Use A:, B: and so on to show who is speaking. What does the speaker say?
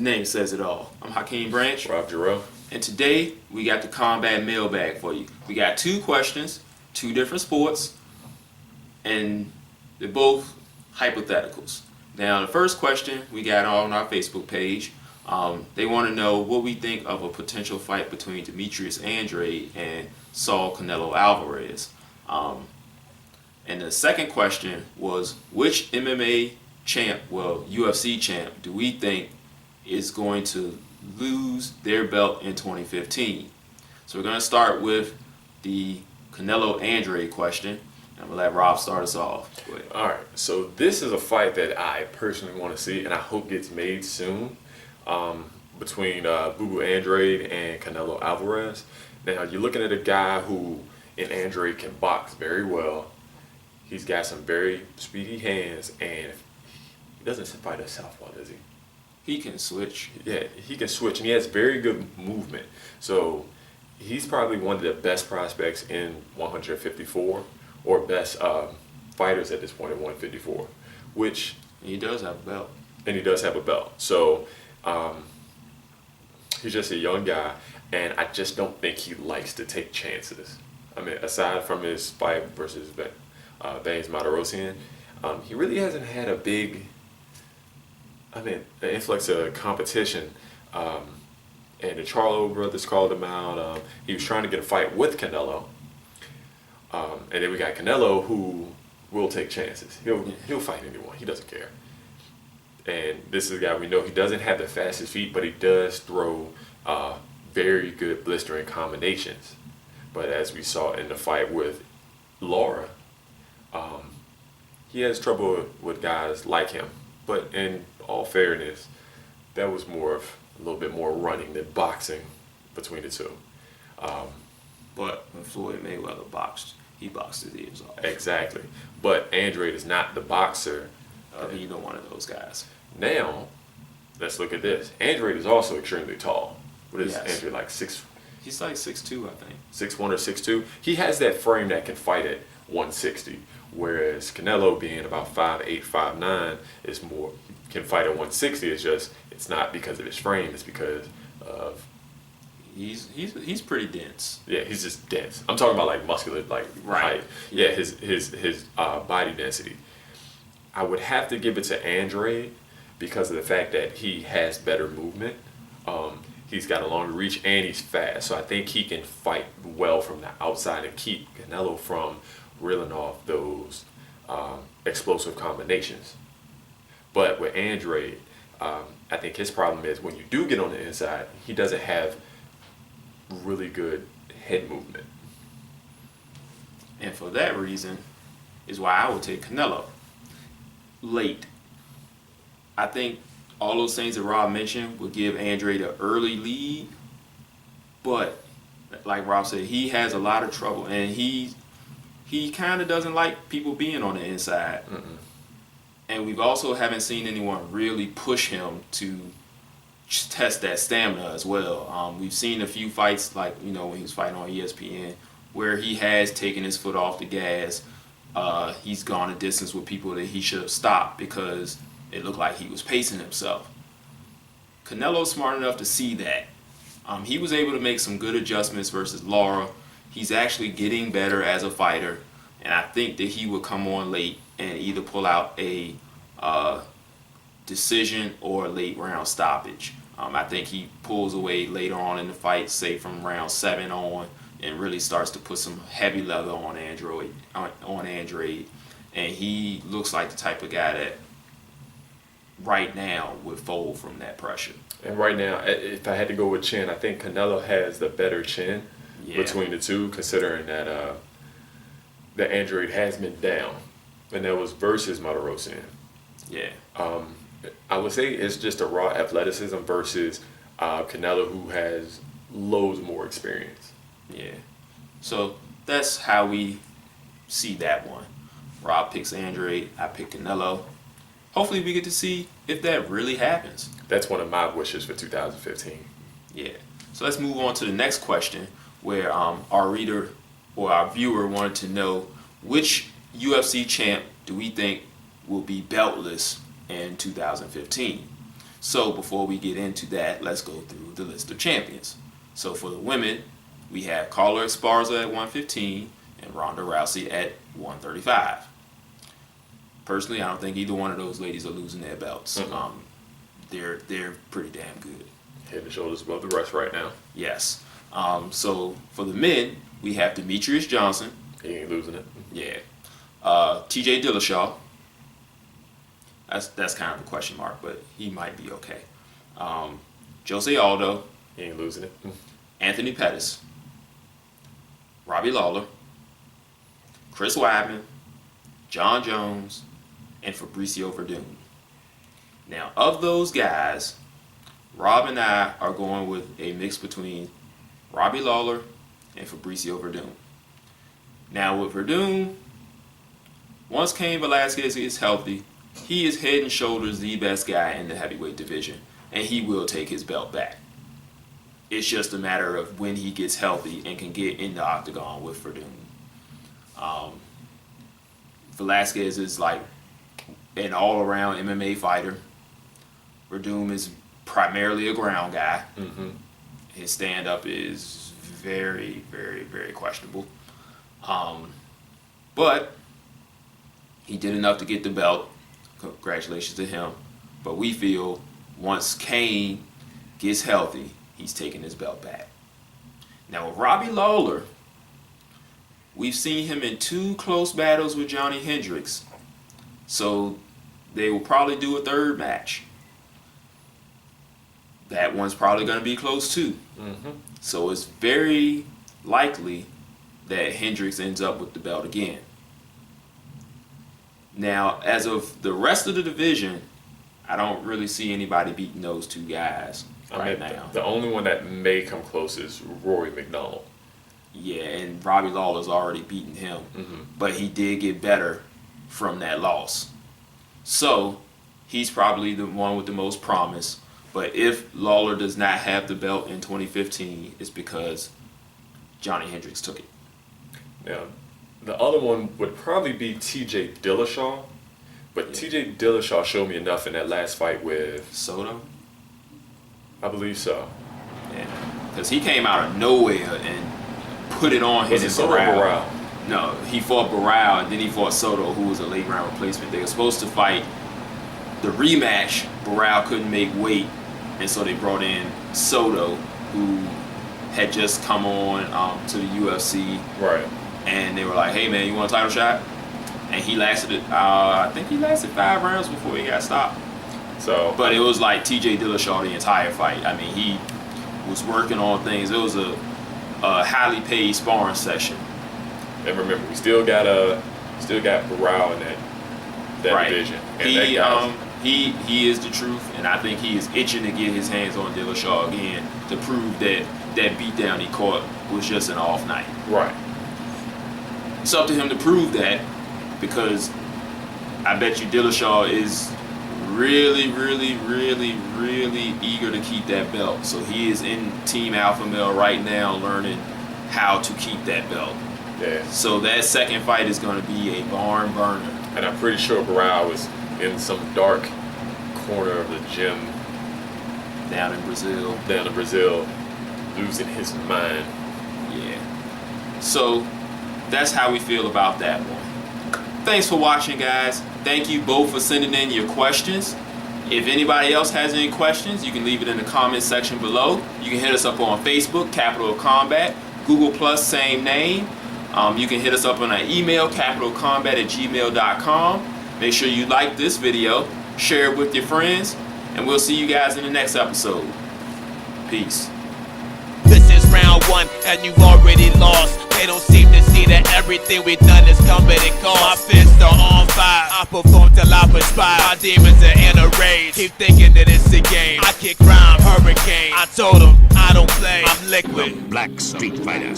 A: name says it all. I'm Hakeem Branch.
B: Rob Jarrell.
A: And today we got the combat mailbag for you. We got 2 questions, 2 different sports, and they're both hypotheticals. Now the first question we got on our Facebook page. They want to know what we think of a potential fight between Demetrius Andrade and Saul Canelo Alvarez. And the second question was, which MMA champ, well, UFC champ, do we think is going to lose their belt in 2015? So we're going to start with the Canelo-Andrade question. I'm going to let Rob start us off. Go ahead.
B: All right, so this is a fight that I personally want to see, and I hope gets made soon, between Boo Andrade and Canelo Alvarez. Now, you're looking at a guy who, in Andrade, can box very well. He's got some very speedy hands, and he doesn't fight a southpaw, does he?
A: He can switch.
B: Yeah, he can switch, and he has very good movement. So he's probably one of the best prospects in 154, or best fighters at this point at 154, which...
A: He does have a belt.
B: And he does have a belt. So he's just a young guy, and I just don't think he likes to take chances. I mean, aside from his fight versus Baines Martirosyan, he really hasn't had a big... an influx of competition, and the Charlo brothers called him out. He was trying to get a fight with Canelo, and then we got Canelo, who will take chances. He'll fight anyone. He doesn't care. And this is a guy we know. He doesn't have the fastest feet, but he does throw very good blistering combinations. But as we saw in the fight with Laura, he has trouble with guys like him. But in all fairness, that was more of a little bit more running than boxing between the two.
A: But when Floyd Mayweather boxed, he boxed his ears off.
B: Exactly. But Andrade is not the boxer
A: of either one of those guys.
B: Now, let's look at this. Andrade is also extremely tall. What is Andrade, like 6?
A: He's like 6'2", I think.
B: 6'1" or 6'2". He has that frame that can fight at 160. Whereas Canelo, being about 5'8", 5'9", is more can fight at 160. It's not because of his frame. It's because of
A: he's pretty dense.
B: Yeah, he's just dense. I'm talking about like muscular, like
A: right.
B: height. Yeah, his body density. I would have to give it to Andrade because of the fact that he has better movement. He's got a longer reach and he's fast. So I think he can fight well from the outside and keep Canelo from reeling off those explosive combinations. But with Andrade, I think his problem is when you do get on the inside, he doesn't have really good head movement.
A: And for that reason is why I would take Canelo late. I think all those things that Rob mentioned would give Andrade an early lead, but like Rob said, he has a lot of trouble, and he kind of doesn't like people being on the inside. And we've also haven't seen anyone really push him to test that stamina as well. We've seen a few fights, like when he was fighting on ESPN, where he has taken his foot off the gas. He's gone a distance with people that he should have stopped because it looked like he was pacing himself. Canelo's smart enough to see that. He was able to make some good adjustments versus Laura. He's actually getting better as a fighter, and I think that he would come on late and either pull out a decision or a late round stoppage. I think he pulls away later on in the fight, say from round 7 on, and really starts to put some heavy leather on Andrade. And he looks like the type of guy that right now would fold from that pressure.
B: And right now, if I had to go with chin, I think Canelo has the better chin between the two, considering that that Andrade has been down, and that was versus Martirosyan.
A: Yeah.
B: I would say it's just a raw athleticism versus Canelo, who has loads more experience.
A: Yeah. So that's how we see that one. Rob picks Andrade, I pick Canelo. Hopefully we get to see if that really happens.
B: That's one of my wishes for 2015.
A: Yeah. So let's move on to the next question, where our reader or our viewer wanted to know which UFC champ do we think will be beltless in 2015. So before we get into that, let's go through the list of champions. So for the women, we have Carla Esparza at 115 and Ronda Rousey at 135. Personally, I don't think either one of those ladies are losing their belts.
B: Mm-hmm.
A: They're pretty damn good.
B: Head and shoulders above the rest right now.
A: Yes. So for the men, we have Demetrius Johnson.
B: He ain't losing it.
A: Yeah. T.J. Dillashaw. That's kind of a question mark, but he might be okay. Jose Aldo.
B: He ain't losing it.
A: Anthony Pettis. Robbie Lawler. Chris Weidman. John Jones. And Fabricio Verdun. Now, of those guys, Rob and I are going with a mix between Robbie Lawler and Fabricio Verdun. Now, with Verdun, once Cain Velasquez is healthy, he is head and shoulders the best guy in the heavyweight division, and he will take his belt back. It's just a matter of when he gets healthy and can get in the octagon with Verdun. Velasquez is like an all-around MMA fighter. Verdun is primarily a ground guy.
B: Mm-hmm.
A: His stand-up is very, very, very questionable. But he did enough to get the belt. Congratulations to him. But we feel once Cain gets healthy, he's taking his belt back. Now with Robbie Lawler, we've seen him in 2 close battles with Johnny Hendricks. So they will probably do a third match. That one's probably going to be close too.
B: Mm-hmm.
A: So it's very likely that Hendricks ends up with the belt again. Now, as of the rest of the division, I don't really see anybody beating those 2 guys now.
B: The only one that may come close is Rory McDonald.
A: Yeah, and Robbie Lawler's already beaten him.
B: Mm-hmm.
A: But he did get better from that loss. So, he's probably the one with the most promise. But if Lawler does not have the belt in 2015, it's because Johnny Hendricks took it.
B: Now, the other one would probably be T.J. Dillashaw. But
A: Yeah.
B: T.J. Dillashaw showed me enough in that last fight with...
A: Soto?
B: I believe so.
A: Yeah. Because he came out of nowhere and put it on him.
B: Was it Soto or Barao?
A: No, he fought Barao and then he fought Soto, who was a late round replacement. They were supposed to fight the rematch. Barao couldn't make weight, and so they brought in Soto, who had just come on to the UFC.
B: Right.
A: And they were like, hey man, you want a title shot? And he lasted, I think he lasted 5 rounds before he got stopped.
B: So,
A: But it was like T.J. Dillashaw the entire fight. I mean, he was working on things. It was a highly paid sparring session.
B: and remember, we still got Barao in that
A: Right.
B: division. And
A: He
B: that guy's-
A: he is the truth, and I think he is itching to get his hands on Dillashaw again to prove that beatdown he caught was just an off night.
B: right.
A: It's up to him to prove that, because I bet you Dillashaw is really, really, really, really eager to keep that belt. So he is in Team Alpha Male right now learning how to keep that belt.
B: Yeah.
A: So that second fight is going to be a barn burner.
B: And I'm pretty sure Barao was in some dark corner of the gym
A: Down in Brazil.
B: losing his mind.
A: Yeah. So that's how we feel about that one. Thanks for watching, guys. Thank you both for sending in your questions. If anybody else has any questions, you can leave it in the comment section below. You can hit us up on Facebook, Capital of Combat, Google Plus, same name. You can hit us up on our email, capitalcombat@gmail.com. Make sure you like this video, share it with your friends, and we'll see you guys in the next episode. Peace.
C: This is round 1 and you've already lost. They don't seem to see that everything we've done is come at a cost. My fists are on fire, I perform till I perspire. My demons are in a rage, keep thinking that it's a game. I kick rhyme, hurricane, I told them I don't play, I'm liquid.
D: Black Street Fighter.